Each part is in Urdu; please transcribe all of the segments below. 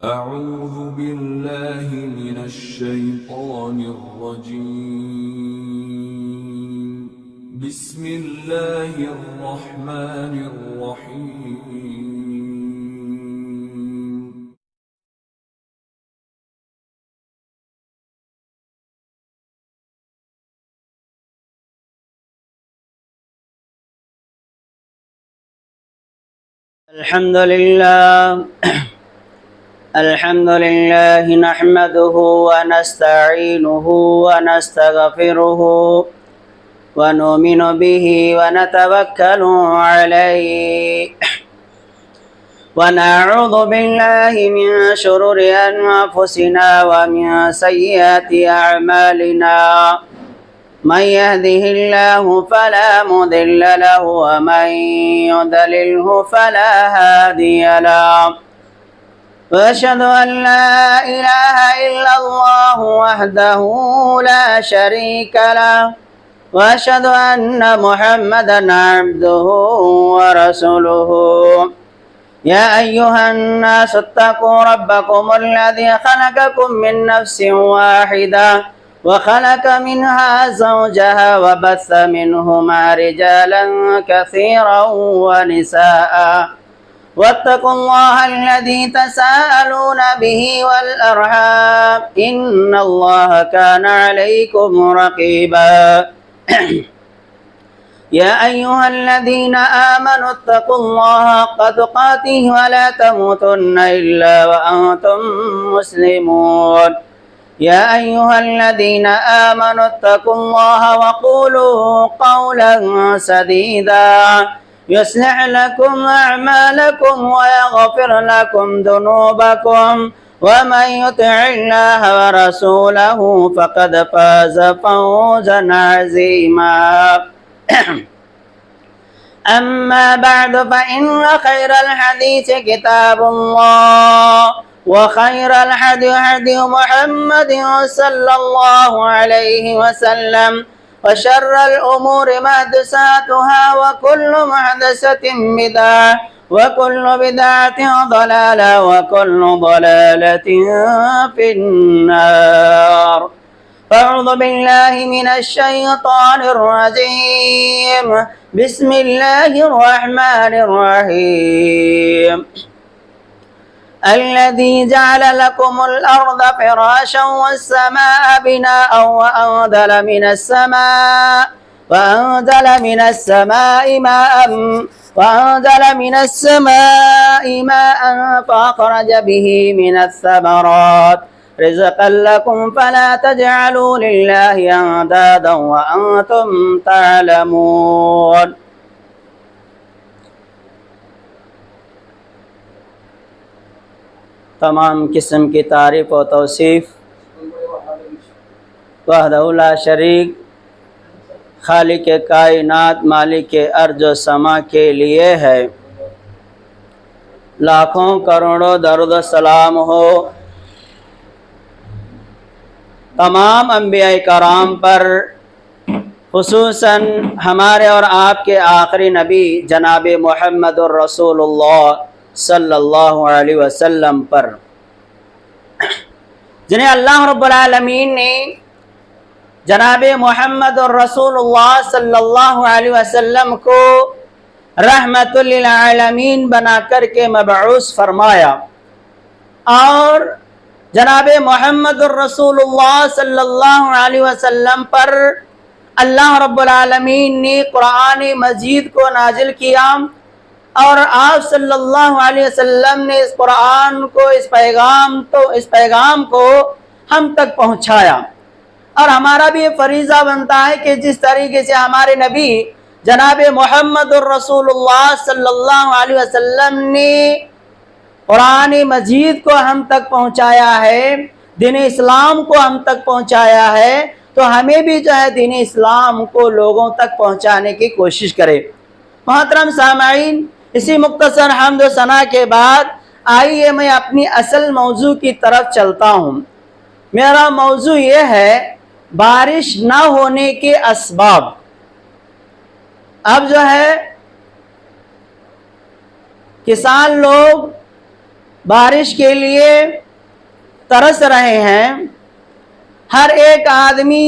أعوذ بالله من الشيطان الرجيم. بسم الله الرحمن الرحيم. الحمد لله نحمده ونستعينه ونستغفره ونؤمن به ونتوكل عليه ونعوذ بالله من شرور أنفسنا ومن سيئات أعمالنا. من يهده الله فلا مضل له ومن يضلله فلا هادي له. وأشهد أن لا إله إلا الله وحده لا شريك له وأشهد أن محمدا عبده ورسوله. يا أيها الناس اتقوا ربكم الذي خلقكم من نفس واحدة وخلق منها زوجها وبث منهما رجالا كثيرا ونساء. واتقوا الله الذي تساءلون به والأرحام إن الله كان عليكم رقيبا. يا أيها الذين آمنوا اتقوا الله حق تقاته ولا تموتن إلا وأنتم مسلمون. يا أيها الذين آمنوا اتقوا الله وقولوا قولا سديدا يصلح لكم أعمالكم ويغفر لكم ذنوبكم ومن يطع الله ورسوله فقد فاز فوزا عظيما. أما بعد فإن خير الحديث كتاب الله وخير الهدي هدي محمد صلى الله عليه وسلم وشر الأمور محدثاتها وكل محدثة بدعة وكل بدعة ضلالة وكل ضلالة في النار. أعوذ بالله من الشيطان الرجيم. بسم الله الرحمن الرحيم. الذي جعل لكم الأرض فراشا والسماء بناء وأنزل من السماء ماء فأخرج به من الثمرات رزقا لكم فلا تجعلوا لله أندادا وأنتم تعلمون. تمام قسم کی تعریف و توصیف وحدہ لا شریک خالق کائنات مالک ارض و سما کے لیے ہے. لاکھوں کروڑوں درود و سلام ہو تمام انبیاء کرام پر، خصوصاً ہمارے اور آپ کے آخری نبی جناب محمد الرسول اللہ صلی اللہ علیہ وسلم پر، جنہیں اللہ رب العالمین نے جناب محمد الرسول اللہ صلی اللہ علیہ وسلم کو رحمت للعالمین بنا کر کے مبعوث فرمایا، اور جناب محمد الرسول اللہ صلی اللہ علیہ وسلم پر اللہ رب العالمین نے قرآن مجید کو نازل کیا، اور آپ صلی اللہ علیہ وسلم نے اس قرآن کو اس پیغام کو ہم تک پہنچایا. اور ہمارا بھی یہ فریضہ بنتا ہے کہ جس طریقے سے ہمارے نبی جناب محمد الرسول اللہ صلی اللہ علیہ وسلم نے قرآن مجید کو ہم تک پہنچایا ہے، دین اسلام کو ہم تک پہنچایا ہے، تو ہمیں بھی جو ہے دین اسلام کو لوگوں تک پہنچانے کی کوشش کرے. محترم سامعین، اسی مختصر حمد و ثنا کے بعد آئیے میں اپنی اصل موضوع کی طرف چلتا ہوں. میرا موضوع یہ ہے بارش نہ ہونے کے اسباب. اب جو ہے کسان لوگ بارش کے لیے ترس رہے ہیں. ہر ایک آدمی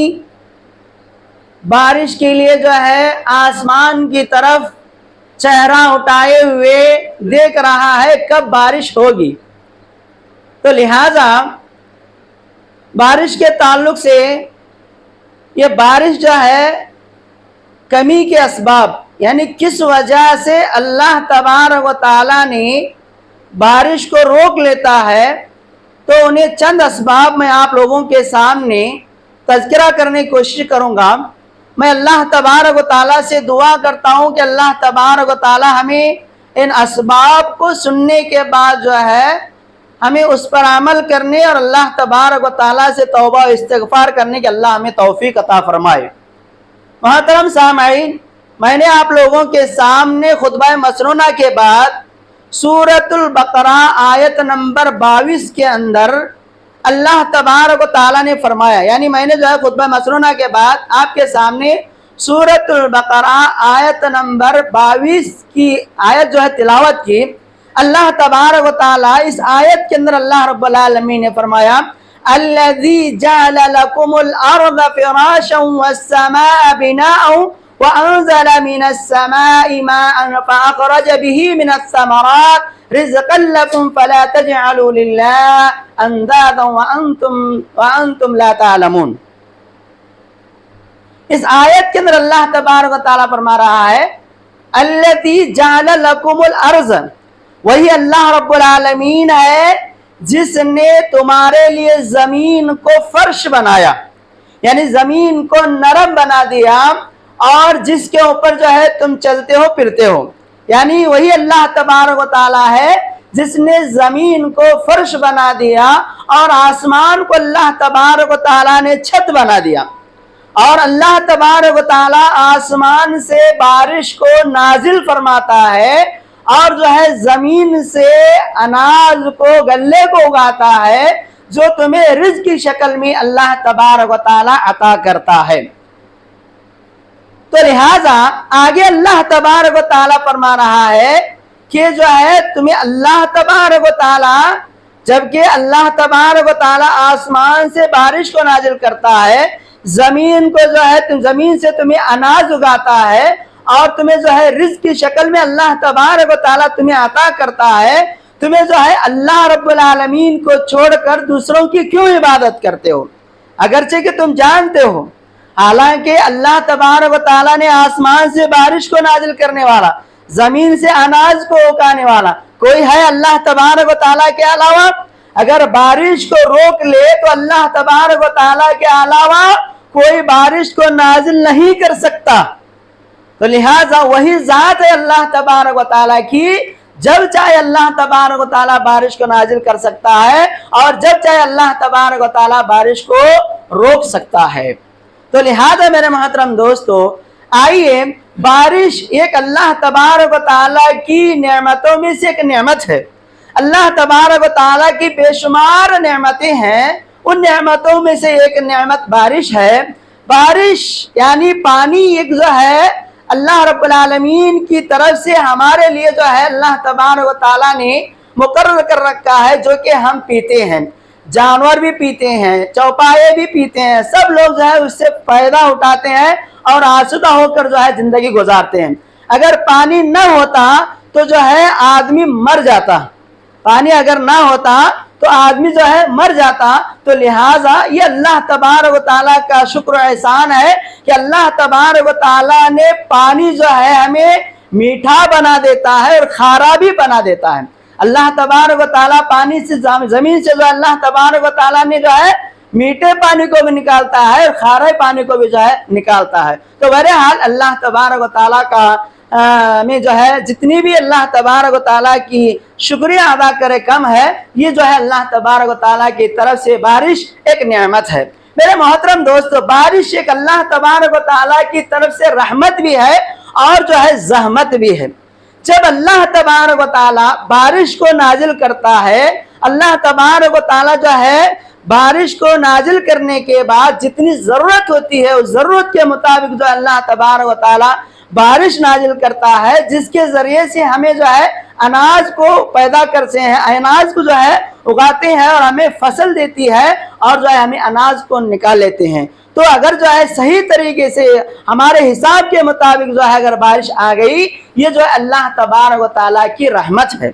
بارش کے لیے جو ہے آسمان کی طرف چہرہ اٹھائے ہوئے دیکھ رہا ہے کب بارش ہوگی. تو لہذا بارش کے تعلق سے یہ بارش جو ہے کمی کے اسباب، یعنی کس وجہ سے اللہ تبارک و تعالیٰ نے بارش کو روک لیتا ہے، تو انہیں چند اسباب میں آپ لوگوں کے سامنے تذکرہ کرنے کی کوشش کروں گا. میں اللہ تبارک و تعالیٰ سے دعا کرتا ہوں کہ اللہ تبارک و تعالیٰ ہمیں ان اسباب کو سننے کے بعد جو ہے ہمیں اس پر عمل کرنے اور اللہ تبارک و تعالیٰ سے توبہ و استغفار کرنے کی اللہ ہمیں توفیق عطا فرمائے. محترم سامعین، میں نے آپ لوگوں کے سامنے خطبہ مسنونہ کے بعد سورۃ البقرہ آیت نمبر 22 کے اندر اللہ تبارک و تعالیٰ نے فرمایا، یعنی میں نے جو ہے خطبہ مسنونہ کے بعد آپ کے سامنے سورۃ البقرہ آیت نمبر 22 کی آیت جو ہے تلاوت کی. اللہ تبارک و تعالیٰ اس آیت کے اندر اللہ رب العالمین نے فرمایا الذی جعل لکم الارض فراشا والسماء بناء وانزل من السماء ماء فاخرج به من الثمرات رزقا لکم فلا تجعلوا للہ اندادا وانتم لا تعلمون. اس آیت کے اندر اللہ تبارک و تعالیٰ فرما رہا ہے الذی جعل لکم الارض، وہی اللہ رب العالمین ہے جس نے تمہارے لیے زمین کو فرش بنایا، یعنی زمین کو نرم بنا دیا اور جس کے اوپر جو ہے تم چلتے ہو پھرتے ہو. یعنی وہی اللہ تبارک و تعالیٰ ہے جس نے زمین کو فرش بنا دیا اور آسمان کو اللہ تبارک و تعالیٰ نے چھت بنا دیا. اور اللہ تبارک و تعالیٰ آسمان سے بارش کو نازل فرماتا ہے اور جو ہے زمین سے اناج کو، غلے کو اگاتا ہے جو تمہیں رزق کی شکل میں اللہ تبارک و تعالیٰ عطا کرتا ہے. تو لہٰذا آگے اللہ تبارک و تعالیٰ فرما رہا ہے کہ جو ہے تمہیں اللہ تبارک و تعالیٰ، جبکہ اللہ تبارک و تعالیٰ آسمان سے بارش کو نازل کرتا ہے، زمین کو جو ہے زمین سے تمہیں اناج اگاتا ہے اور تمہیں جو ہے رزق کی شکل میں اللہ تبارک و تعالیٰ تمہیں عطا کرتا ہے، تمہیں جو ہے اللہ رب العالمین کو چھوڑ کر دوسروں کی کیوں عبادت کرتے ہو؟ اگرچہ کہ تم جانتے ہو حالانکہ اللہ تبارک و تعالیٰ نے آسمان سے بارش کو نازل کرنے والا، زمین سے اناج کو اگانے والا کوئی ہے اللہ تبارک و تعالیٰ کے علاوہ؟ اگر بارش کو روک لے تو اللہ تبارک و تعالیٰ کے علاوہ کوئی بارش کو نازل نہیں کر سکتا. تو لہٰذا وہی ذات ہے اللہ تبارک و تعالیٰ کی، جب چاہے اللہ تبارک و تعالیٰ بارش کو نازل کر سکتا ہے اور جب چاہے اللہ تبارک و تعالیٰ بارش کو روک سکتا ہے. تو لہذا میرے محترم دوستو، آئیے بارش ایک اللہ تبارک و تعالیٰ کی نعمتوں میں سے ایک نعمت ہے. اللہ تبارک و تعالیٰ کی بے شمار نعمتیں ہیں، ان نعمتوں میں سے ایک نعمت بارش ہے. بارش یعنی پانی ایک جو ہے اللہ رب العالمین کی طرف سے ہمارے لیے جو ہے اللہ تبارک و تعالیٰ نے مقرر کر رکھا ہے، جو کہ ہم پیتے ہیں، جانور بھی پیتے ہیں، چوپائے بھی پیتے ہیں، سب لوگ جو ہے اس سے فائدہ اٹھاتے ہیں اور آسودہ ہو کر جو ہے زندگی گزارتے ہیں. اگر پانی نہ ہوتا تو جو ہے آدمی مر جاتا، پانی اگر نہ ہوتا تو آدمی جو ہے مر جاتا. تو لہٰذا یہ اللہ تبارک و تعالیٰ کا شکر و احسان ہے کہ اللہ تبارک و تعالیٰ نے پانی جو ہے ہمیں میٹھا بنا دیتا ہے اور کھارا بھی بنا دیتا ہے. اللہ تبارک و تعالیٰ پانی سے زمین سے جو اللہ تبارک و تعالیٰ نے جو ہے میٹھے پانی کو بھی نکالتا ہے اور کھارے پانی کو بھی جو ہے نکالتا ہے. تو بہرحال اللہ تبارک و تعالیٰ کا میں جو ہے جتنی بھی اللہ تبارک و تعالیٰ کی شکریہ ادا کرے کم ہے. یہ جو ہے اللہ تبارک و تعالیٰ کی طرف سے بارش ایک نعمت ہے. میرے محترم دوستو، بارش ایک اللہ تبارک و تعالیٰ کی طرف سے رحمت بھی ہے اور جو ہے زحمت بھی ہے. جب اللہ تبارک و تعالیٰ بارش کو نازل کرتا ہے، اللہ تبارک و تعالیٰ جو ہے بارش کو نازل کرنے کے بعد جتنی ضرورت ہوتی ہے اس ضرورت کے مطابق جو اللہ تبارک و تعالیٰ بارش نازل کرتا ہے جس کے ذریعے سے ہمیں جو ہے اناج کو پیدا کرتے ہیں، اناج کو جو ہے اگاتے ہیں اور ہمیں فصل دیتی ہے اور جو ہے ہمیں اناج کو نکال لیتے ہیں۔ تو اگر جو ہے صحیح طریقے سے ہمارے حساب کے مطابق جو ہے اگر بارش آ گئی، یہ جو ہے اللہ تبارک و تعالیٰ کی رحمت ہے۔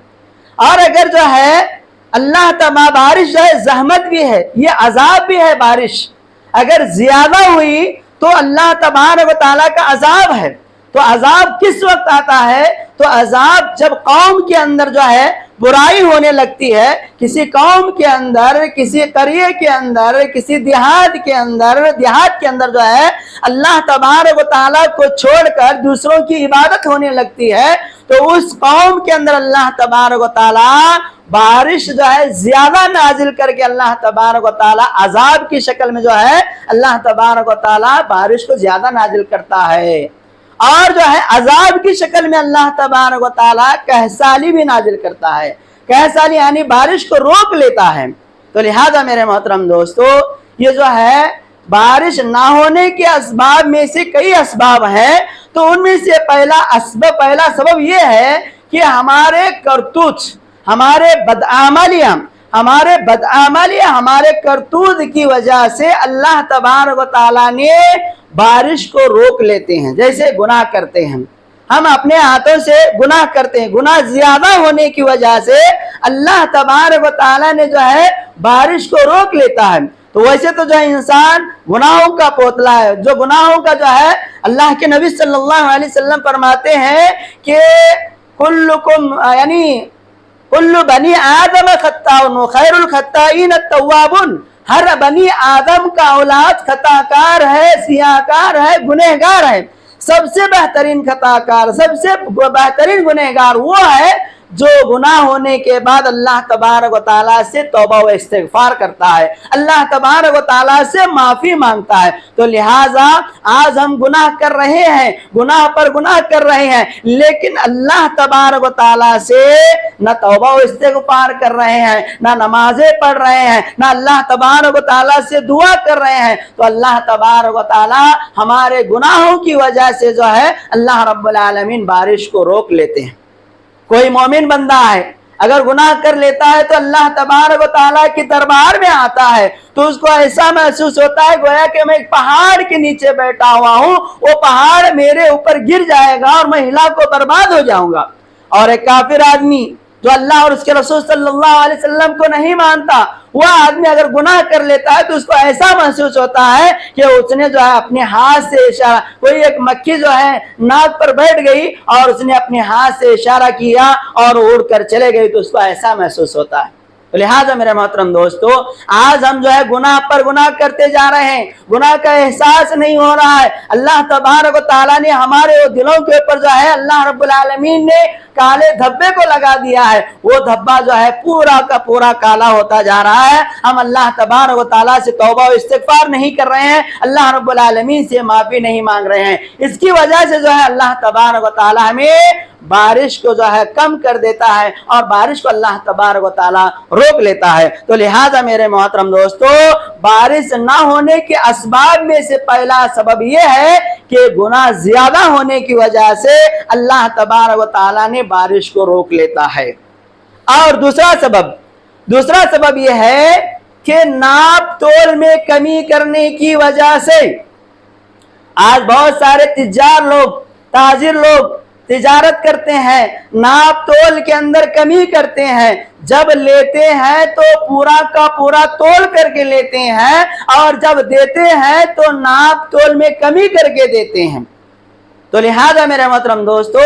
اور اگر جو ہے اللہ تعالیٰ بارش جو ہے زحمت بھی ہے، یہ عذاب بھی ہے۔ بارش اگر زیادہ ہوئی تو اللہ تبارک و تعالیٰ کا عذاب ہے۔ تو عذاب کس وقت آتا ہے؟ تو عذاب جب قوم کے اندر جو ہے برائی ہونے لگتی ہے، کسی قوم کے اندر، کسی قریے کے اندر، کسی دیہات کے اندر جو ہے اللہ تبارک و تعالیٰ کو چھوڑ کر دوسروں کی عبادت ہونے لگتی ہے، تو اس قوم کے اندر اللہ تبارک و تعالیٰ بارش جو ہے زیادہ نازل کر کے اللہ تبارک و تعالیٰ عذاب کی شکل میں جو ہے اللہ تبارک و تعالیٰ بارش کو زیادہ نازل کرتا ہے۔ اور جو ہے عذاب کی شکل میں اللہ تبارک و تعالیٰ کہسالی بھی نازل کرتا ہے۔ کہسالی یعنی بارش کو روک لیتا ہے۔ تو لہذا میرے محترم دوستو، یہ جو ہے بارش نہ ہونے کے اسباب میں سے کئی اسباب ہیں، تو ان میں سے پہلا سبب یہ ہے کہ ہمارے کرتوت، ہمارے بدعملیاں، ہمارے کرتوت کی وجہ سے اللہ تبارک و تعالیٰ نے بارش کو روک لیتے ہیں۔ جیسے گناہ کرتے ہیں، ہم اپنے ہاتھوں سے گناہ کرتے ہیں، گناہ زیادہ ہونے کی وجہ سے اللہ تبارک و تعالیٰ نے جو ہے بارش کو روک لیتا ہے۔ تو ویسے تو جو ہے انسان گناہوں کا پوتلا ہے، جو گناہوں کا جو ہے اللہ کے نبی صلی اللہ علیہ وسلم فرماتے ہیں کہ کل بنی آدم خطاؤن خیر الخطائین التوابون، ہر بنی آدم کا اولاد خطا کار ہے، سیاہ کار ہے، گنہگار ہے۔ سب سے بہترین خطا کار، سب سے بہترین گنہگار وہ ہے جو گناہ ہونے کے بعد اللہ تبارک و تعالیٰ سے توبہ و استغفار کرتا ہے، اللہ تبارک و تعالیٰ سے معافی مانگتا ہے۔ تو لہٰذا آج ہم گناہ کر رہے ہیں، گناہ پر گناہ کر رہے ہیں، لیکن اللہ تبارک و تعالیٰ سے نہ توبہ و استغفار کر رہے ہیں، نہ نمازیں پڑھ رہے ہیں، نہ اللہ تبارک و تعالیٰ سے دعا کر رہے ہیں، تو اللہ تبارک و تعالیٰ ہمارے گناہوں کی وجہ سے جو ہے اللہ رب العالمین بارش کو روک لیتے ہیں۔ کوئی مومن بندہ ہے اگر گناہ کر لیتا ہے تو اللہ تبارک و تعالیٰ کی دربار میں آتا ہے تو اس کو ایسا محسوس ہوتا ہے گویا کہ میں ایک پہاڑ کے نیچے بیٹھا ہوا ہوں، وہ پہاڑ میرے اوپر گر جائے گا اور میں ہلاک و برباد ہو جاؤں گا۔ اور ایک کافر آدمی جو اللہ اور اس کے رسول صلی اللہ علیہ وسلم کو نہیں مانتا، وہ آدمی اگر گناہ کر لیتا ہے تو اس کو ایسا محسوس ہوتا ہے کہ اس نے جو ہے اپنے ہاتھ سے اشارہ، کوئی ایک مکھی جو ہے ناک پر بیٹھ گئی اور اس نے اپنے ہاتھ سے اشارہ کیا اور اڑ کر چلے گئی، تو اس کو ایسا محسوس ہوتا ہے۔ لہٰذا میرے محترم دوستو، آج ہم جو ہے گناہ پر گناہ کرتے جا رہے ہیں، گناہ کا احساس نہیں ہو رہا ہے۔ اللہ تبارک و تعالیٰ نے ہمارے دلوں کے اوپر جو ہے اللہ رب العالمین نے کالے دھبے کو لگا دیا ہے، وہ دھبا جو ہے پورا کا پورا کالا ہوتا جا رہا ہے۔ ہم اللہ تبارک و تعالیٰ سے توبہ و استغفار نہیں کر رہے ہیں، اللہ رب العالمین سے معافی نہیں مانگ رہے ہیں۔ اس کی وجہ سے جو ہے اللہ تبارک و تعالیٰ ہمیں بارش کو جو ہے کم کر دیتا ہے اور بارش کو اللہ تبارک و تعالیٰ روک لیتا ہے۔ تو لہٰذا میرے محترم دوستو، بارش نہ ہونے کے اسباب میں سے پہلا سبب یہ ہے کہ گناہ زیادہ ہونے کی وجہ سے اللہ تبارک و تعالیٰ نے بارش کو روک لیتا ہے۔ اور دوسرا سبب یہ ہے کہ ناپ تول میں کمی کرنے کی وجہ سے آج بہت سارے تاجر لوگ تجارت کرتے ہیں، ناپ تول کے اندر کمی کرتے ہیں، جب لیتے ہیں تو پورا کا پورا تول کر کے لیتے ہیں اور جب دیتے ہیں تو ناپ تول میں کمی کر کے دیتے ہیں۔ تو لہذا میرے محترم دوستو،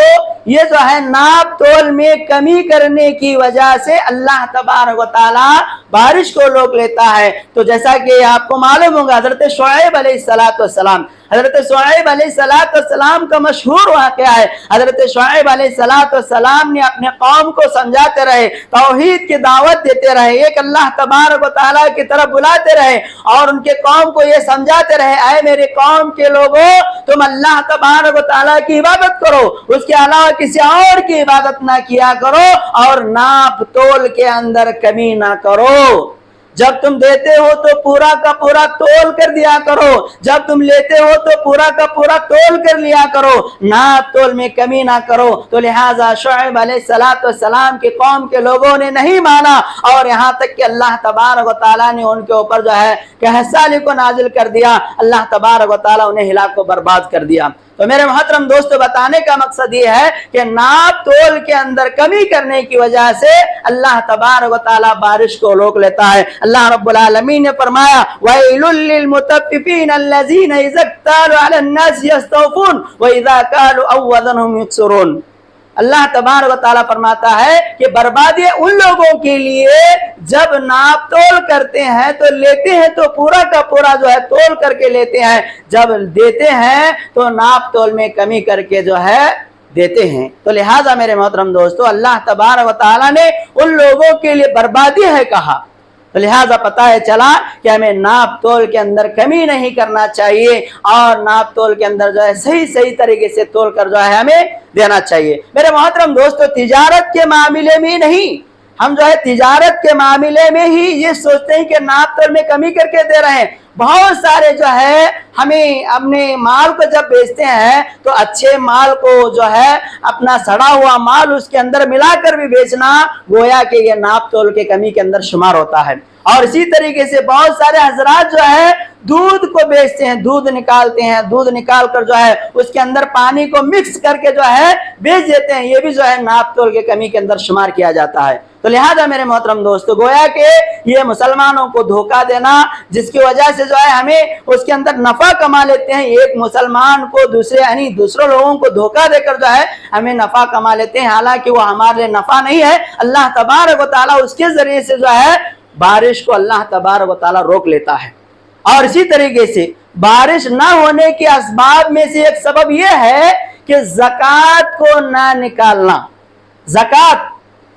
یہ جو ہے ناپ تول میں کمی کرنے کی وجہ سے اللہ تبارک و تعالیٰ بارش کو روک لیتا ہے۔ تو جیسا کہ آپ کو معلوم ہوگا، حضرت شعیب علیہ السلام کا مشہور واقعہ ہے۔ حضرت شعیب علیہ السلام نے اپنے قوم کو سمجھاتے رہے، توحید کی دعوت دیتے رہے، ایک اللہ تبارک و تعالیٰ کی طرف بلاتے رہے اور ان کے قوم کو یہ سمجھاتے رہے، اے میرے قوم کے لوگوں، تم اللہ تبارک و تعالیٰ کی عبادت کرو، اس کے علاوہ کسی اور کی عبادت نہ کیا کرو اور ناپ تول کے اندر کمی نہ کرو۔ جب تم دیتے ہو تو پورا کا پورا تول کر دیا کرو، جب تم لیتے ہو تو پورا کا پورا تول کر لیا کرو، ناپ تول میں کمی نہ کرو۔ تو لہٰذا شعیب علیہ السلام کی قوم کے لوگوں نے نہیں مانا، اور یہاں تک کہ اللہ تبارک و تعالیٰ نے ان کے اوپر جو ہے قحط سالی کو نازل کر دیا، اللہ تبارک و تعالیٰ انہیں ہلاک و برباد کر دیا۔ تو میرے محترم دوستو، بتانے کا مقصد یہ ہے کہ ناپ تول کے اندر کمی کرنے کی وجہ سے اللہ تبارک و تعالیٰ بارش کو روک لیتا ہے۔ اللہ رب العالمین نے فرمایا وَيْلٌ لِّلْمُطَفِّفِينَ الَّذِينَ إِذَا اكْتَالُوا عَلَى النَّاسِ يَسْتَوْفُونَ وَإِذَا كَالُوا أَوْ وَّزَنُهُمْ يُخْسِرُونَ۔ اللہ تبارک و تعالیٰ فرماتا ہے کہ بربادی ان لوگوں کے لیے جب ناپ تول کرتے ہیں تو لیتے ہیں تو پورا کا پورا جو ہے تول کر کے لیتے ہیں، جب دیتے ہیں تو ناپ تول میں کمی کر کے جو ہے دیتے ہیں۔ تو لہٰذا میرے محترم دوستو، اللہ تبارک و تعالیٰ نے ان لوگوں کے لیے بربادی ہے کہا، تو لہٰذا پتہ ہے چلا کہ ہمیں ناپ تول کے اندر کمی نہیں کرنا چاہیے، اور ناپ تول کے اندر جو ہے صحیح طریقے سے تول کر جو ہے ہمیں دینا چاہیے۔ میرے محترم دوستو، تجارت کے معاملے میں نہیں، ہم جو ہے تجارت کے معاملے میں ہی یہ سوچتے ہیں کہ ناپ تول میں کمی کر کے دے رہے ہیں۔ بہت سارے جو ہے ہمیں اپنے مال کو جب بیچتے ہیں تو اچھے مال کو جو ہے اپنا سڑا ہوا مال اس کے اندر ملا کر بھی بیچنا گویا کہ یہ ناپ تول کے کمی کے اندر شمار ہوتا ہے۔ اور اسی طریقے سے بہت سارے حضرات جو ہے دودھ کو بیچتے ہیں، دودھ نکالتے ہیں، دودھ نکال کر جو ہے اس کے اندر پانی کو مکس کر کے جو ہے بیچ دیتے ہیں، یہ بھی جو ہے ناپ تول کے کمی کے اندر شمار کیا جاتا ہے۔ تو لہذا میرے محترم دوستو، گویا کہ یہ مسلمانوں کو دھوکہ دینا، جس کی وجہ سے جو ہے ہمیں اس کے اندر نفع کما لیتے ہیں، ایک مسلمان کو دوسرے لوگوں کو دھوکہ دے کر جو ہے ہمیں نفع کما لیتے ہیں، حالانکہ وہ ہمارے لیے نفع نہیں ہے۔ اللہ تبارک و تعالیٰ اس کے ذریعے سے جو ہے بارش کو اللہ تبارک و تعالیٰ روک لیتا ہے۔ اور اسی طریقے سے بارش نہ ہونے کے اسباب میں سے ایک سبب یہ ہے کہ زکوٰۃ کو نہ نکالنا۔ زکوٰۃ،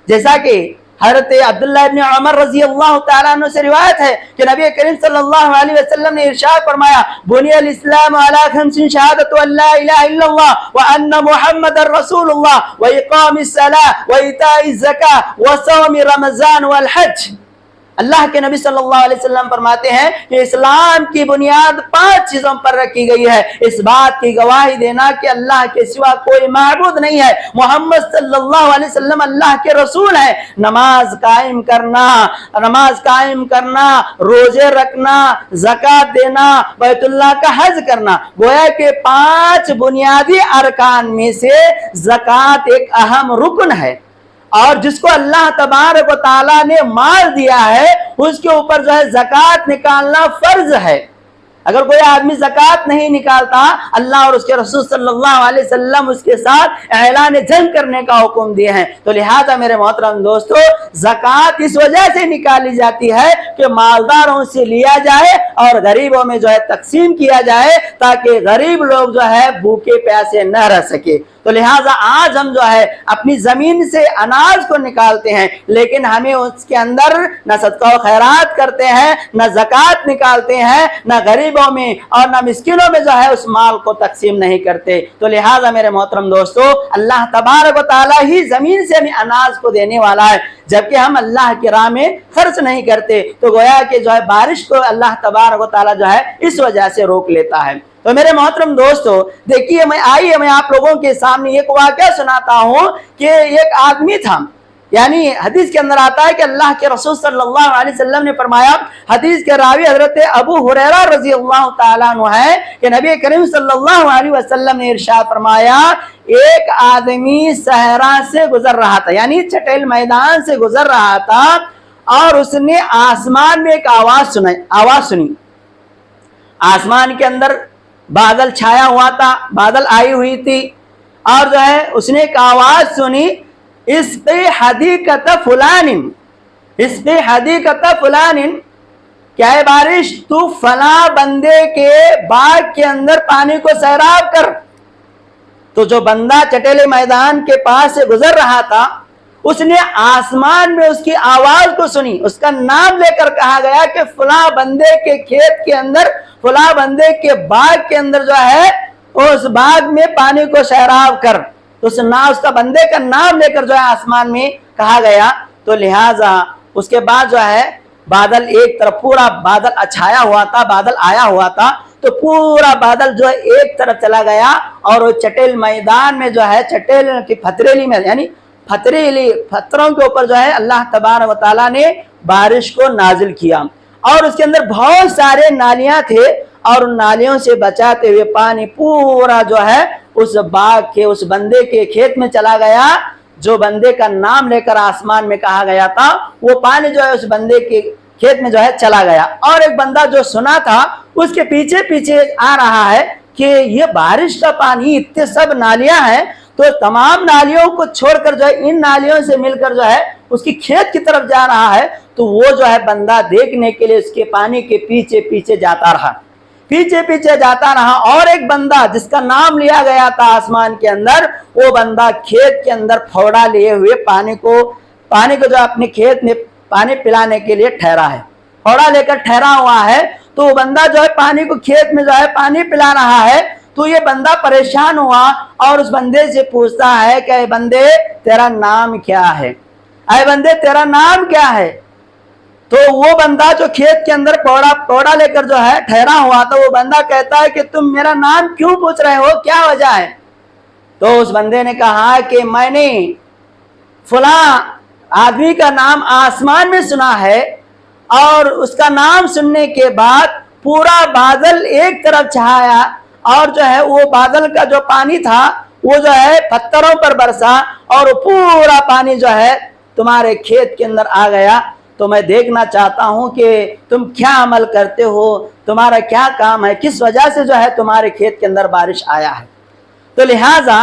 جیسا کہ حضرت عبداللہ ابن عمر رضی اللہ تعالیٰ عنہ سے روایت ہے کہ نبی کریم صلی اللہ علیہ وسلم نے ارشاد فرمایا بنی الاسلام علی خمس شہادت ان لا الہ الا اللہ وان محمد رسول اللہ واقام الصلاۃ وایتاء الزکاۃ وصوم رمضان والحج۔ اللہ کے نبی صلی اللہ علیہ وسلم فرماتے ہیں کہ اسلام کی بنیاد 5 چیزوں پر رکھی گئی ہے، اس بات کی گواہی دینا کہ اللہ کے سوا کوئی معبود نہیں ہے، محمد صلی اللہ علیہ وسلم اللہ کے رسول ہیں، نماز قائم کرنا، روزے رکھنا، زکوٰۃ دینا، بیت اللہ کا حج کرنا۔ گویا کہ 5 بنیادی ارکان میں سے زکوٰۃ ایک اہم رکن ہے، اور جس کو اللہ تبارک و تعالیٰ نے مال دیا ہے اس کے اوپر جو ہے زکوٰۃ نکالنا فرض ہے۔ اگر کوئی آدمی زکوٰۃ نہیں نکالتا، اللہ اور اس کے رسول صلی اللہ علیہ وسلم اس کے ساتھ اعلان جنگ کرنے کا حکم دیے ہیں۔ تو لہذا میرے محترم دوستو، زکوٰۃ اس وجہ سے نکالی جاتی ہے کہ مالداروں سے لیا جائے اور غریبوں میں جو ہے تقسیم کیا جائے، تاکہ غریب لوگ جو ہے بھوکے پیاسے نہ رہ سکے۔ تو لہٰذا آج ہم جو ہے اپنی زمین سے اناج کو نکالتے ہیں، لیکن ہمیں اس کے اندر نہ صدقہ و خیرات کرتے ہیں، نہ زکوٰۃ نکالتے ہیں، نہ غریبوں میں اور نہ مسکینوں میں جو ہے اس مال کو تقسیم نہیں کرتے۔ تو لہٰذا میرے محترم دوستو، اللہ تبارک و تعالیٰ ہی زمین سے ہمیں اناج کو دینے والا ہے، جبکہ ہم اللہ کی راہ میں خرچ نہیں کرتے، تو گویا کہ جو ہے بارش کو اللہ تبارک و تعالیٰ جو ہے اس وجہ سے روک لیتا ہے۔ تو میرے محترم دوستو، دیکھیے آئیے میں آپ لوگوں کے سامنے ایک واقعہ سناتا ہوں کہ ایک آدمی تھا، یعنی حدیث کے اندر آتا ہے کہ اللہ کے رسول صلی اللہ علیہ وسلم نے فرمایا، حدیث کے راوی حضرت ابو ہریرہ رضی اللہ تعالیٰ عنہ ہے کہ نبی کریم صلی اللہ علیہ وسلم نے ارشاد فرمایا ایک آدمی صحرا سے گزر رہا تھا، یعنی چٹیل میدان سے گزر رہا تھا، اور اس نے آسمان میں ایک آواز سنی۔ آسمان کے اندر بادل چھایا ہوا تھا، بادل آئی ہوئی تھی، اور جو ہے اس نے ایک آواز سنی، اسقی حدیقۃ فلان، اسقی حدیقۃ فلان، کیا ہے بارش تو فلاں بندے کے باغ کے اندر پانی کو سیراب کر۔ تو جو بندہ چٹیلے میدان کے پاس سے گزر رہا تھا، اس نے آسمان میں اس کی آواز کو سنی، اس کا نام لے کر کہا گیا کہ فلاں بندے کے کھیت کے اندر، فلاں بندے کے باغ کے اندر جو ہے اس باغ میں پانی کو سیراب کر، اس کا بندے کا نام لے کر جو ہے آسمان میں کہا گیا۔ تو لہٰذا اس کے بعد جو ہے بادل ایک طرف پورا بادل اچھایا ہوا تھا، بادل آیا ہوا تھا، تو پورا بادل جو ہے ایک طرف چلا گیا اور وہ چٹیل میدان میں جو ہے چٹیل کی پتھریلی میں یعنی پتھروں کے اوپر جو ہے اللہ تبارک و تعالیٰ نے بارش کو نازل کیا، اور اس کے اندر بہت سارے نالیاں تھے، اور ان نالیوں سے بچاتے ہوئے پانی پورا جو ہے اس باغ کے اس بندے کے کھیت میں چلا گیا، جو بندے کا نام لے کر آسمان میں کہا گیا تھا، وہ پانی جو ہے اس بندے کے کھیت میں جو ہے چلا گیا۔ اور ایک بندہ جو سنا تھا اس کے پیچھے پیچھے آ رہا ہے کہ یہ بارش کا پانی، اتنے سب نالیاں ہیں، تو تمام نالیوں کو چھوڑ کر جو ہے ان نالیوں سے مل کر جو ہے اس کی کھیت کی طرف جا رہا ہے، تو وہ جو ہے بندہ دیکھنے کے لیے اس کے پانی کے پیچھے پیچھے جاتا رہا، پیچھے پیچھے جاتا رہا۔ اور ایک بندہ جس کا نام لیا گیا تھا آسمان کے اندر، وہ بندہ کھیت کے اندر پھوڑا لیے ہوئے پانی کو جو اپنے کھیت میں پانی پلانے کے لیے ٹھہرا ہے، پھوڑا لے کر ٹھہرا ہوا ہے، تو وہ بندہ جو ہے پانی کو کھیت میں جو ہے پانی پلا رہا ہے، تو یہ بندہ پریشان ہوا اور اس بندے سے پوچھتا ہے کہ اے بندے تیرا نام کیا ہے، اے بندے تیرا نام کیا ہے؟ تو وہ بندہ جو کھیت کے اندر پوڑا لے کر جو ہے ٹھہرا ہوا تھا، وہ بندہ کہتا ہے کہ تم میرا نام کیوں پوچھ رہے ہو، کیا وجہ ہے؟ تو اس بندے نے کہا کہ میں نے فلاں آدمی کا نام آسمان میں سنا ہے، اور اس کا نام سننے کے بعد پورا بادل ایک طرف چھایا، اور جو ہے وہ بادل کا جو پانی تھا وہ جو ہے پتھروں پر برسا، اور پورا پانی جو ہے تمہارے کھیت کے اندر آ گیا، تو میں دیکھنا چاہتا ہوں کہ تم کیا عمل کرتے ہو، تمہارا کیا کام ہے، کس وجہ سے جو ہے تمہارے کھیت کے اندر بارش آیا ہے۔ تو لہٰذا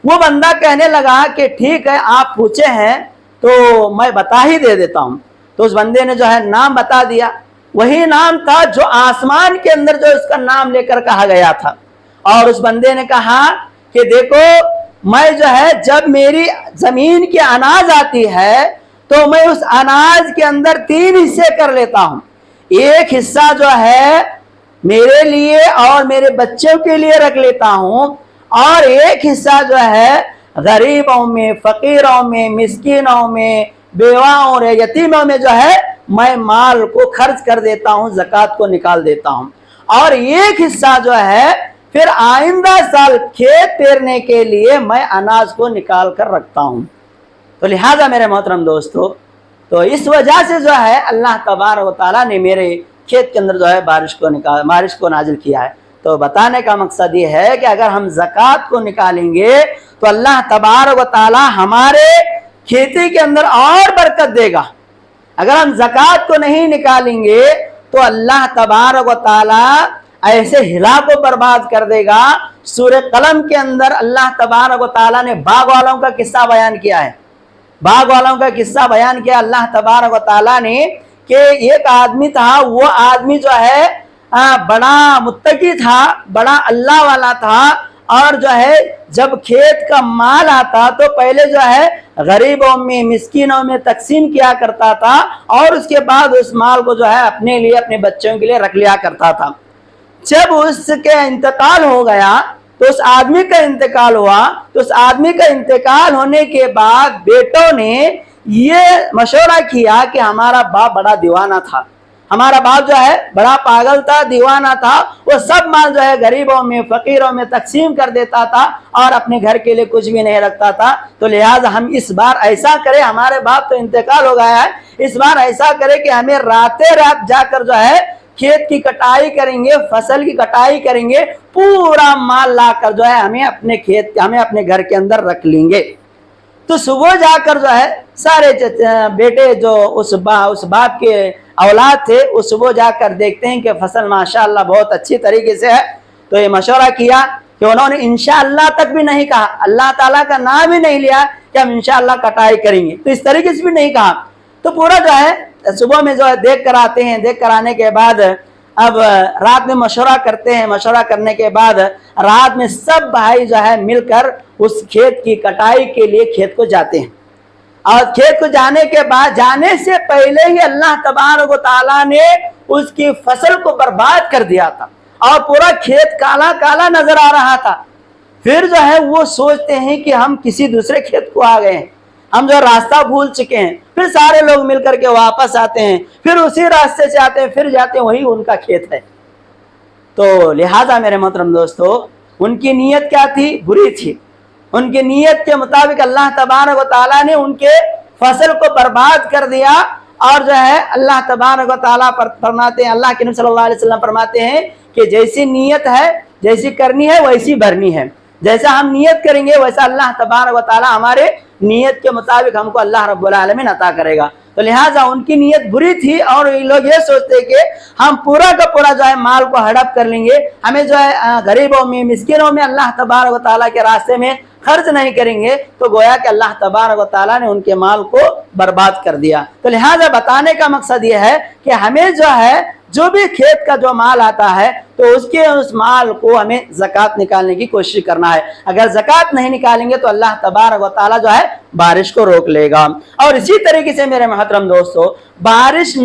وہ بندہ کہنے لگا کہ ٹھیک ہے آپ پوچھے ہیں تو میں بتا ہی دے دیتا ہوں۔ تو اس بندے نے جو ہے نام بتا دیا، وہی نام تھا جو آسمان کے اندر جو اس کا نام لے کر کہا گیا تھا۔ اور اس بندے نے کہا کہ دیکھو میں جو ہے جب میری زمین کی اناج آتی ہے تو میں اس اناج کے اندر 3 حصے کر لیتا ہوں، ایک حصہ جو ہے میرے لیے اور میرے بچوں کے لیے رکھ لیتا ہوں، اور ایک حصہ جو ہے غریبوں میں، فقیروں میں، مسکینوں میں، بیواؤں اور یتیموں میں جو ہے میں مال کو خرچ کر دیتا ہوں، زکوٰۃ کو نکال دیتا ہوں، اور ایک حصہ جو ہے پھر آئندہ سال کھیت پیرنے کے لیے میں اناج کو نکال کر رکھتا ہوں۔ تو لہٰذا میرے محترم دوستو، تو اس وجہ سے جو ہے اللہ تبارک و تعالیٰ نے میرے کھیت کے اندر جو ہے بارش کو نازل کیا ہے۔ تو بتانے کا مقصد یہ ہے کہ اگر ہم زکوٰۃ کو نکالیں گے تو اللہ تبارک و تعالیٰ ہمارے کھیتی کے اندر اور برکت دے گا۔ اگر ہم زکوٰۃ کو نہیں نکالیں گے تو اللہ تبارک و تعالیٰ ایسے ہلاک و برباد کر دے گا۔ سورہ قلم کے اندر اللہ تبارک و تعالیٰ نے باغ والوں کا قصہ بیان کیا ہے، باغ والوں کا قصہ بیان کیا اللہ تبارک و تعالیٰ نے کہ ایک آدمی تھا، وہ آدمی جو ہے بڑا متقی تھا، بڑا اللہ والا تھا، اور جو ہے جب کھیت کا مال آتا تو پہلے جو ہے غریبوں میں، مسکینوں میں تقسیم کیا کرتا تھا، اور اس کے بعد اس مال کو جو ہے اپنے لیے، اپنے بچوں کے لیے رکھ لیا کرتا تھا۔ جب اس کے انتقال ہو گیا تو اس آدمی کا انتقال ہوا، تو اس آدمی کا انتقال ہونے کے بعد بیٹوں نے یہ مشورہ کیا کہ ہمارا باپ بڑا دیوانہ تھا، ہمارا باپ جو ہے بڑا پاگل تھا، دیوانہ تھا، وہ سب مال جو ہے غریبوں میں، فقیروں میں تقسیم کر دیتا تھا، اور اپنے گھر کے لیے کچھ بھی نہیں رکھتا تھا۔ تو لہٰذا ہم اس بار ایسا کریں، ہمارے باپ تو انتقال ہو گیا ہے، اس بار ایسا کرے کہ ہمیں راتیں رات جا کر جو ہے کھیت کی کٹائی کریں گے، فصل کی کٹائی کریں گے، پورا مال لا کر جو ہے ہمیں اپنے گھر کے اندر رکھ لیں گے۔ تو صبح جا کر جو ہے سارے بیٹے جو اس باپ کے اولاد تھے، وہ صبح جا کر دیکھتے ہیں کہ فصل ماشاءاللہ بہت اچھی طریقے سے ہے۔ تو یہ مشورہ کیا کہ انہوں نے انشاءاللہ تک بھی نہیں کہا، اللہ تعالیٰ کا نام ہی نہیں لیا کہ ہم انشاءاللہ کٹائی کریں گے، تو اس طریقے سے بھی نہیں کہا۔ تو پورا جو ہے صبح میں جو ہے دیکھ کر آتے ہیں، دیکھ کر آنے کے بعد اب رات میں مشورہ کرتے ہیں، مشورہ کرنے کے بعد رات میں سب بھائی جو ہے مل کر اس کھیت کی کٹائی کے لیے کھیت کو جاتے ہیں، اور کھیت کو جانے کے بعد، جانے سے پہلے ہی اللہ تبارک و تعالیٰ نے اس کی فصل کو برباد کر دیا تھا، اور پورا کھیت کالا کالا نظر آ رہا تھا۔ پھر جو ہے وہ سوچتے ہیں کہ ہم کسی دوسرے کھیت کو آ گئے ہیں، ہم جو راستہ بھول چکے ہیں، پھر سارے لوگ مل کر کے واپس آتے ہیں، پھر اسی راستے سے آتے ہیں، پھر جاتے ہیں، وہی ان کا کھیت ہے۔ تو لہٰذا میرے محترم دوستو، ان کی نیت کیا تھی؟ بری تھی۔ ان کی نیت کے مطابق اللہ تبارک و تعالیٰ نے ان کے فصل کو برباد کر دیا، اور جو ہے اللہ تبارک و تعالیٰ فرماتے ہیں، اللہ کے نبی صلی اللہ علیہ وسلم فرماتے ہیں کہ جیسی نیت ہے، جیسی کرنی ہے ویسی بھرنی ہے۔ جیسا ہم نیت کریں گے ویسا اللہ تبارک و تعالیٰ ہمارے نیت کے مطابق ہم کو اللہ رب العالمین عطا کرے گا۔ تو لہٰذا ان کی نیت بری تھی، اور یہ لوگ یہ سوچتے کہ ہم پورا کا پورا جو ہے مال کو ہڑپ کر لیں گے، ہمیں جو ہے غریبوں میں، مسکینوں میں اللہ تبارک و تعالیٰ کے راستے میں خرچ نہیں کریں گے، تو گویا کہ اللہ تبارک و تعالیٰ نے ان کے مال کو برباد کر دیا۔ تو لہٰذا بتانے کا مقصد یہ ہے کہ ہمیں جو ہے جو بھی کھیت کا جو مال آتا ہے تو اس مال کو ہمیں زکوٰۃ نکالنے کی کوشش کرنا ہے۔ اگر زکوٰۃ نہیں نکالیں گے تو اللہ تبارک و تعالیٰ جو ہے بارش کو روک لے گا۔ اور اسی طریقے سے میرے محترم دوستو، بارش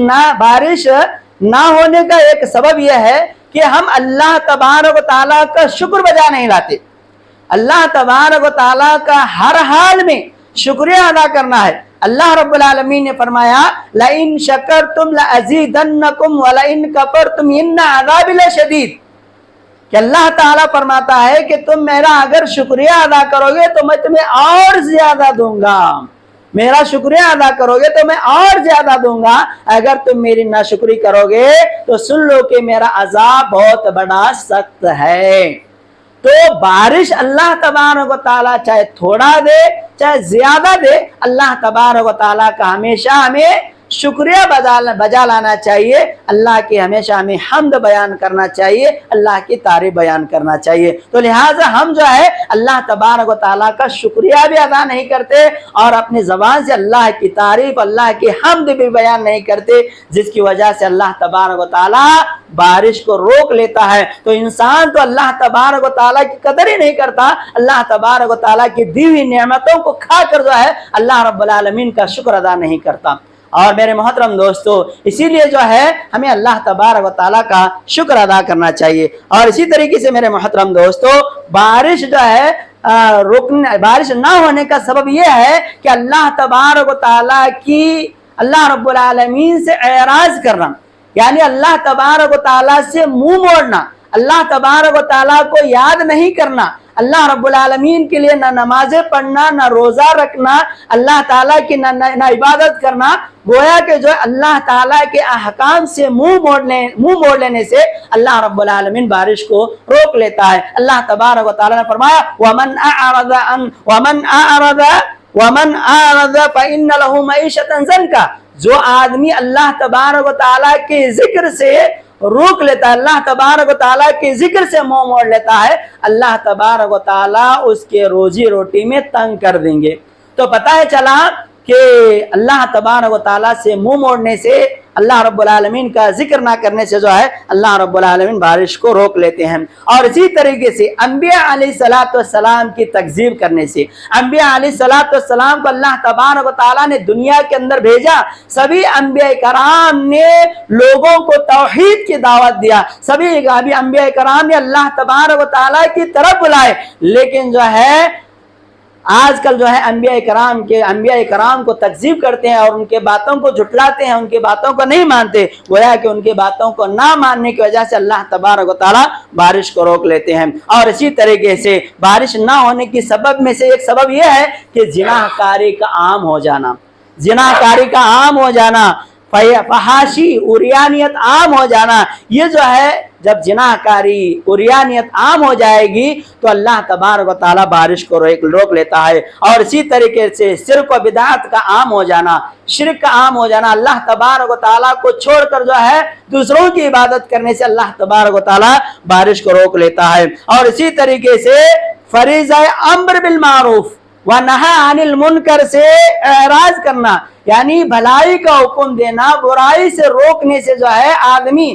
نہ ہونے کا ایک سبب یہ ہے کہ ہم اللہ تبارک و تعالیٰ کا شکر بجا نہیں لاتے۔ اللہ تبارک و تعالیٰ کا ہر حال میں شکریہ ادا کرنا ہے۔ اللہ رب العالمین نے فرمایا لَإِن شَكَرْتُمْ لَأَزِيدَنَّكُمْ وَلَإِن كَفَرْتُمْ إِنَّ عَذَابِي لَشَدِيدٌ، کہ اللہ تعالیٰ فرماتا ہے کہ تم میرا اگر شکریہ ادا کرو گے تو میں تمہیں اور زیادہ دوں گا، میرا شکریہ ادا کرو گے تو میں اور زیادہ دوں گا، اگر تم میری ناشکری کرو گے تو سن لو کہ میرا عذاب بہت بڑا سخت ہے۔ تو بارش اللہ تبارک و تعالیٰ چاہے تھوڑا دے چاہے زیادہ دے، اللہ تبارک و تعالیٰ کا ہمیشہ ہمیں شکریہ بجا لانا چاہیے، اللہ کی ہمیشہ ہمیں حمد بیان کرنا چاہیے، اللہ کی تعریف بیان کرنا چاہیے۔ تو لہٰذا ہم جو ہے اللہ تبارک و تعالیٰ کا شکریہ بھی ادا نہیں کرتے، اور اپنی زبان سے اللہ کی تعریف، اللہ کی حمد بھی بیان نہیں کرتے، جس کی وجہ سے اللہ تبارک و تعالیٰ بارش کو روک لیتا ہے۔ تو انسان تو اللہ تبارک و تعالیٰ کی قدر ہی نہیں کرتا، اللہ تبارک و تعالیٰ کی دی ہوئی نعمتوں کو کھا کر جو ہے اللہ رب العالمین کا شکر ادا نہیں کرتا۔ اور میرے محترم دوستو، اسی لیے جو ہے ہمیں اللہ تبارک و تعالیٰ کا شکر ادا کرنا چاہیے۔ اور اسی طریقے سے میرے محترم دوستو، بارش جو ہے بارش نہ ہونے کا سبب یہ ہے کہ اللہ تبارک و تعالیٰ کی اللہ رب العالمین سے اعراض کرنا، یعنی اللہ تبارک و تعالیٰ سے منہ موڑنا، اللہ تبارک و تعالیٰ کو یاد نہیں کرنا، اللہ رب العالمین کے لیے نہ نمازیں پڑھنا، نہ روزہ رکھنا، اللہ تعالیٰ کی نہ عبادت کرنا، گویا کہ جو اللہ تعالیٰ کے احکام سے منہ موڑ لینے سے اللہ رب العالمین بارش کو روک لیتا ہے۔ اللہ تبارک و تعالیٰ نے فرمایا وَمَنْ أَعْرَضَ فَإِنَّ لَهُ مَعِيشَةً ضَنْكًا، جو آدمی اللہ تبارک و تعالیٰ کے ذکر سے روک لیتا ہے، اللہ تبارک و تعالیٰ کے ذکر سے منہ موڑ لیتا ہے، اللہ تبارک و تعالیٰ اس کے روزی روٹی میں تنگ کر دیں گے۔ تو پتہ ہے چلا کہ اللہ تبارک و تعالیٰ سے منہ موڑنے سے، اللہ رب العالمین کا ذکر نہ کرنے سے جو ہے اللہ رب العالمین بارش کو روک لیتے ہیں۔ اور اسی طریقے سے انبیاء علیہ السلام کی تکذیب کرنے سے، انبیاء علیہ السلام کو اللہ تبارک و تعالیٰ نے دنیا کے اندر بھیجا، سبھی انبیاء کرام نے لوگوں کو توحید کی دعوت دیا، سبھی انبیاء کرام نے اللہ تبارک و تعالیٰ کی طرف بلائے، لیکن جو ہے آج کل جو ہے انبیاء کرام کو تکذیب کرتے ہیں اور ان کے باتوں کو جھٹلاتے ہیں، ان کے باتوں کو نہیں مانتے، گویا کہ ان کے باتوں کو نہ ماننے کی وجہ سے اللہ تبارک و تعالیٰ بارش کو روک لیتے ہیں۔ اور اسی طریقے سے بارش نہ ہونے کی سبب میں سے ایک سبب یہ ہے کہ زنا کاری کا عام ہو جانا، زنا کاری کا عام ہو جانا، فحاشی عریانیت عام ہو جانا۔ یہ جو ہے جب زنا کاری عریانیت عام ہو جائے گی تو اللہ تبارک و تعالیٰ بارش کو روک لیتا ہے۔ اور اسی طریقے سے شرک و بدعت کا عام ہو جانا، شرک کا عام ہو جانا، اللہ تبارک و تعالیٰ کو چھوڑ کر جو ہے دوسروں کی عبادت کرنے سے اللہ تبارک و تعالیٰ بارش کو روک لیتا ہے۔ اور اسی طریقے سے فریضہ امر بالمعروف ونہی عن المنکر سے اعراض کرنا، یعنی بھلائی کا حکم دینا، برائی سے روکنے سے جو ہے آدمی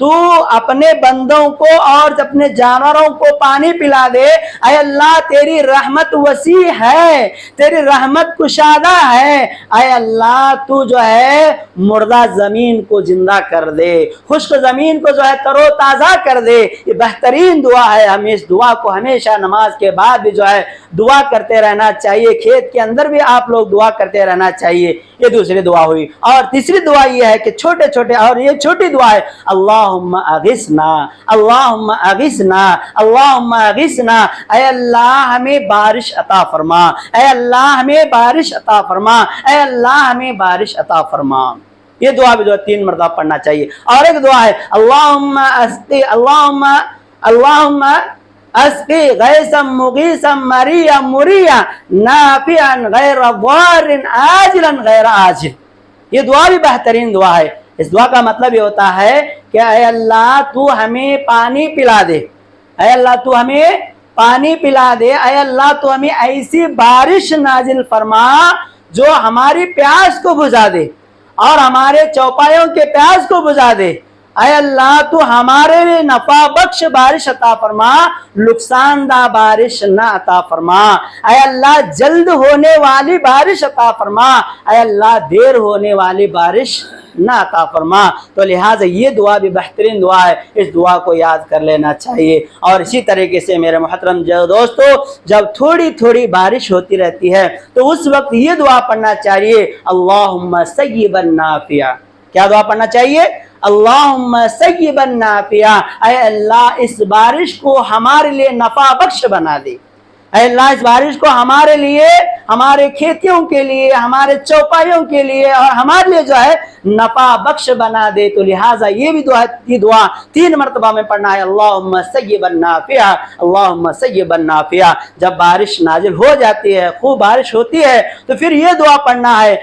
تو اپنے بندوں کو اور اپنے جانوروں کو پانی پلا دے، اے اللہ تیری رحمت وسیع ہے، تیری رحمت کشادہ ہے، اے اللہ تو جو ہے مردہ زمین کو زندہ کر دے، خشک زمین کو جو ہے تر و تازہ کر دے۔ یہ بہترین دعا ہے، ہمیں اس دعا کو ہمیشہ نماز کے بعد بھی جو ہے دعا کرتے رہنا چاہیے، کھیت کے اندر بھی آپ لوگ دعا کرتے رہنا چاہیے۔ یہ دوسری دعا ہوئی۔ اور تیسری دعا یہ ہے کہ چھوٹے چھوٹے، اور یہ چھوٹی دعا ہے، اللہم اغثنا، اللہم اغثنا، اللہم اغثنا، اے اللہ ہمیں بارش عطا فرما، اے اللہ ہمیں بارش عطا فرما، اے اللہ ہمیں بارش عطا فرما۔ یہ دعا بھی جو 3 مرتبہ پڑھنا چاہیے۔ اور ایک دعا ہے، اللہم اسقی، اللہم اسقی غیثا مغیثا مریا مریا نافعا غیر ضار عاجلا غیر عاجل۔ یہ دعا بھی بہترین دعا ہے۔ اس دعا کا مطلب یہ ہوتا ہے کہ اے اللہ تو ہمیں پانی پلا دے، اے اللہ تو ہمیں پانی پلا دے، اے اللہ تو ہمیں ایسی بارش نازل فرما جو ہماری پیاس کو بجھا دے اور ہمارے چوپایوں کے پیاس کو بجھا دے۔ اے اللہ تو ہمارے لیے نفع بخش بارش عطا فرما، نقصان دہ بارش نہ عطا فرما۔ اے اللہ جلد ہونے والی بارش عطا فرما، اے اللہ دیر ہونے والی بارش نہ عطا فرما۔ تو لہٰذا یہ دعا بھی بہترین دعا ہے، اس دعا کو یاد کر لینا چاہیے۔ اور اسی طریقے سے میرے محترم دوستو، جب تھوڑی تھوڑی بارش ہوتی رہتی ہے تو اس وقت یہ دعا پڑھنا چاہیے، اللہم سیبا نافعا۔ کیا دعا پڑھنا چاہیے؟ اللہم سیبا نافعا، اے اللہ اس بارش کو ہمارے لیے نفع بخش بنا دے، اے اللہ اس بارش کو ہمارے لیے، ہمارے کھیتیوں کے لیے، ہمارے چوپایوں کے لیے اور ہمارے لیے جو ہے نفع بخش بنا دے۔ تو لہٰذا یہ بھی دعا 3 مرتبہ میں پڑھنا ہے، اللہم سیبا نافعا، اللہم سیبا نافعا۔ جب بارش نازل ہو جاتی ہے، خوب بارش ہوتی ہے، تو پھر یہ دعا پڑھنا ہے،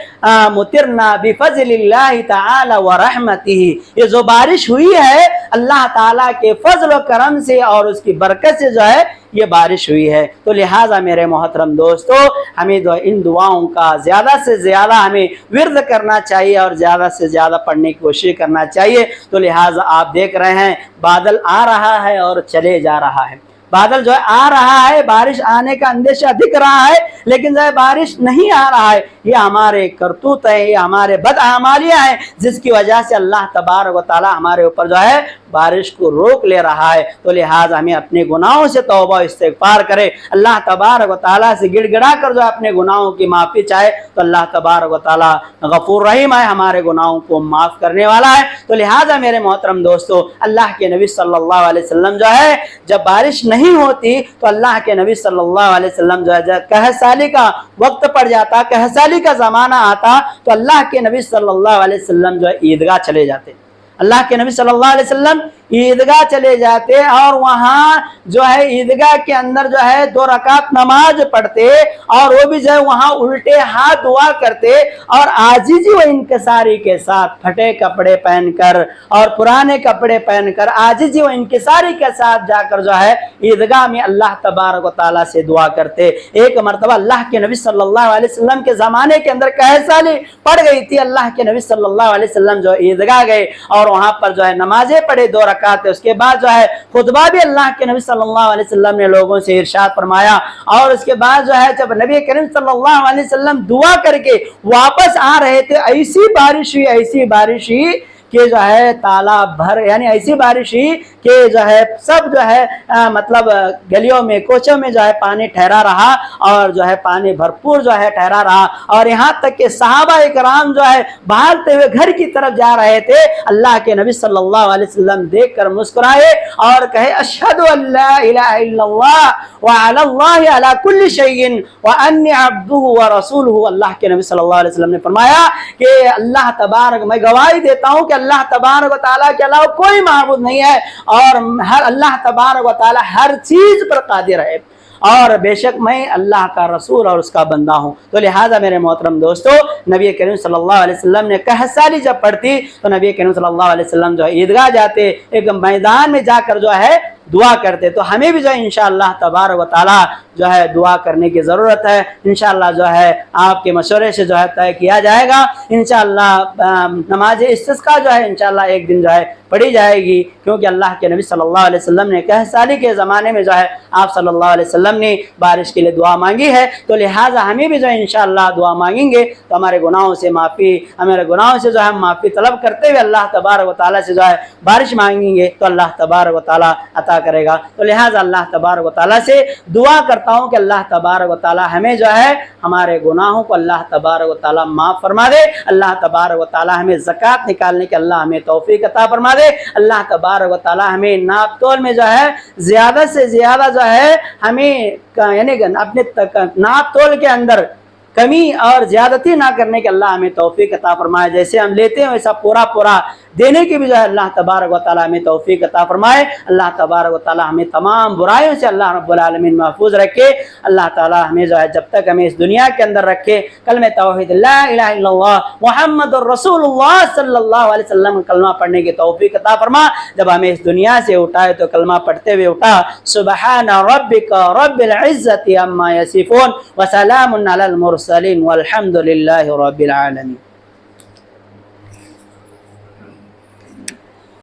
مطرنا بفضل اللہ تعالی ورحمتہ۔ یہ جو بارش ہوئی ہے اللہ تعالیٰ کے فضل و کرم سے اور اس کی برکت سے جو ہے یہ بارش ہوئی ہے۔ تو لہٰذا میرے محترم دوستو، ہمیں ان دعاؤں کا زیادہ سے زیادہ ہمیں ورد کرنا چاہیے اور زیادہ سے زیادہ پڑھنے کی کوشش کرنا چاہیے۔ تو لہٰذا آپ دیکھ رہے ہیں بادل آ رہا ہے اور چلے جا رہا ہے، بادل جو ہے آ رہا ہے، بارش آنے کا اندیشہ دکھ رہا ہے، لیکن جو ہے بارش نہیں آ رہا ہے۔ یہ ہمارے کرتوت ہے، یہ ہمارے بدعمالیاں ہیں، جس کی وجہ سے اللہ تبارک و تعالی ہمارے اوپر جو ہے بارش کو روک لے رہا ہے۔ تو لہٰذا ہمیں اپنے گناہوں سے توبہ استغفار کرے، اللہ تبارک و تعالیٰ سے گڑ گڑا کر جو اپنے گناہوں کی معافی چاہے، تو اللہ تبارک و تعالیٰ غفور رحیم ہے، ہمارے گناہوں کو معاف کرنے والا ہے۔ تو لہٰذا میرے محترم دوستو، اللہ کے نبی صلی اللہ علیہ وسلم جو ہے جب بارش نہیں ہوتی تو اللہ کے نبی صلی اللہ علیہ وسلم جو ہے جب قحط سالی کا وقت پڑ جاتا، قحط سالی کا زمانہ آتا، تو اللہ کے نبی صلی اللہ علیہ وسلم جو ہے عیدگاہ چلے جاتے، اللہ کے نبی صلی اللہ علیہ وسلم عیدگاہ چلے جاتے اور وہاں جو ہے عیدگاہ کے اندر جو ہے 2 رکعت نماز پڑھتے، اور وہ بھی جو ہے وہاں الٹے ہاتھ دعا کرتے اور عاجزی و انکساری کے ساتھ، پھٹے کپڑے پہن کر اور پرانے کپڑے پہن کر عاجزی و انکساری کے ساتھ جا کر جو ہے عیدگاہ میں اللہ تبارک و تعالیٰ سے دعا کرتے۔ ایک مرتبہ اللہ کے نبی صلی اللہ علیہ وسلم کے زمانے کے اندر قحط سالی پڑ گئی تھی، اللہ کے نبی صلی اللہ علیہ وسلم جو عیدگاہ گئے اور وہاں پر جو ہے نمازیں پڑھے 2 رکعت، اس کے بعد جو ہے خطبہ بھی اللہ کے نبی صلی اللہ علیہ وسلم نے لوگوں سے ارشاد فرمایا، اور اس کے بعد جو ہے جب نبی کریم صلی اللہ علیہ وسلم دعا کر کے واپس آ رہے تھے، ایسی بارش ہوئی کہ جو ہے تالاب بھر، یعنی ایسی بارش ہوئی کہ جو ہے سب جو ہے مطلب گلیوں میں کوچوں میں جو ہے پانی ٹھہرا رہا، اور جو ہے پانی بھرپور جو ہے ٹھہرا رہا، اور یہاں تک کہ صحابہ اکرام جو ہے بھاگتے ہوئے گھر کی طرف جا رہے تھے، اللہ کے نبی صلی اللہ علیہ وسلم دیکھ کر مسکرائے اور کہے، اشہد ان لا الہ الا اللہ وعلی اللہ علی کل شیء وانی عبدہ ورسولہ۔ اللہ کے نبی صلی اللہ علیہ وسلم نے فرمایا کہ اللہ تبارک، میں گواہی دیتا ہوں کہ اللہ تبارک و تعالیٰ کے علاوہ کوئی معبود نہیں ہے، اور اللہ تبارک و تعالیٰ ہر چیز پر قادر ہے، اور بے شک میں اللہ کا رسول اور اس کا بندہ ہوں۔ تو لہٰذا میرے محترم دوستو، نبی کریم صلی اللہ علیہ وسلم نے قحط سالی جب پڑتی تو نبی کریم صلی اللہ علیہ وسلم جو ہے عیدگاہ جاتے، ایک میدان میں جا کر جو ہے دعا کرتے، تو ہمیں بھی جو ہے انشاءاللہ تبارک و تعالی جو ہے دعا کرنے کی ضرورت ہے۔ انشاءاللہ جو ہے آپ کے مشورے سے جو ہے طے کیا جائے گا، انشاءاللہ نماز استسقاء جو ہے انشاءاللہ ایک دن جو ہے پڑھی جائے گی، کیونکہ اللہ کے نبی صلی اللہ علیہ وسلم نے قحط سالی کے زمانے میں جو ہے آپ صلی اللہ علیہ وسلم نے بارش کے لیے دعا مانگی ہے، تو لہٰذا ہمیں بھی جو ہے انشاءاللہ دعا مانگیں گے تو ہمارے گناہوں سے معافی، ہمارے گناہوں سے جو ہے ہم معافی طلب کرتے ہوئے اللہ تبارک و تعالیٰ سے جو ہے بارش مانگیں گے تو اللہ تبارک و تعالیٰ عطا کرے گا۔ تو لہٰذا اللہ تبارک و تعالیٰ سے دعا کرتا ہوں کہ اللہ تبارک و تعالیٰ ہمیں جو ہے ہمارے گناہوں کو اللہ تبارک و تعالیٰ معاف فرما دے، اللہ تبارک و تعالیٰ ہمیں زکوٰۃ نکالنے کے اللہ ہمیں توفیق عطا فرما دے، اللہ تبارک و تعالیٰ ہمیں ناپ تول میں جو ہے زیادہ سے زیادہ جو ہے ہمیں یعنی اپنے ناپ تول کے اندر کمی اور زیادتی نہ کرنے کے اللہ ہمیں توفیق عطا فرمائے، جیسے ہم لیتے ہیں ویسا پورا پورا دینے کی بھی جو ہے اللہ تبارک و تعالیٰ ہمیں توفیق عطا فرمائے۔ اللہ تبارک و تعالیٰ ہمیں تمام برائیوں سے اللہ رب العالمین محفوظ رکھے، اللہ تعالیٰ ہمیں جو ہے جب تک ہمیں اس دنیا کے اندر رکھے کلمہ توحید لا الہ الا اللہ محمد الرسول اللہ صلی اللہ علیہ وسلم کلمہ پڑھنے کی توفیق عطا فرما۔ جب ہمیں اس دنیا سے اٹھائے تو کلمہ پڑھتے ہوئے اٹھا، سبحان ربک رب العزت عما یصفون وسلام علی المرسلین والحمد للہ رب العالمین۔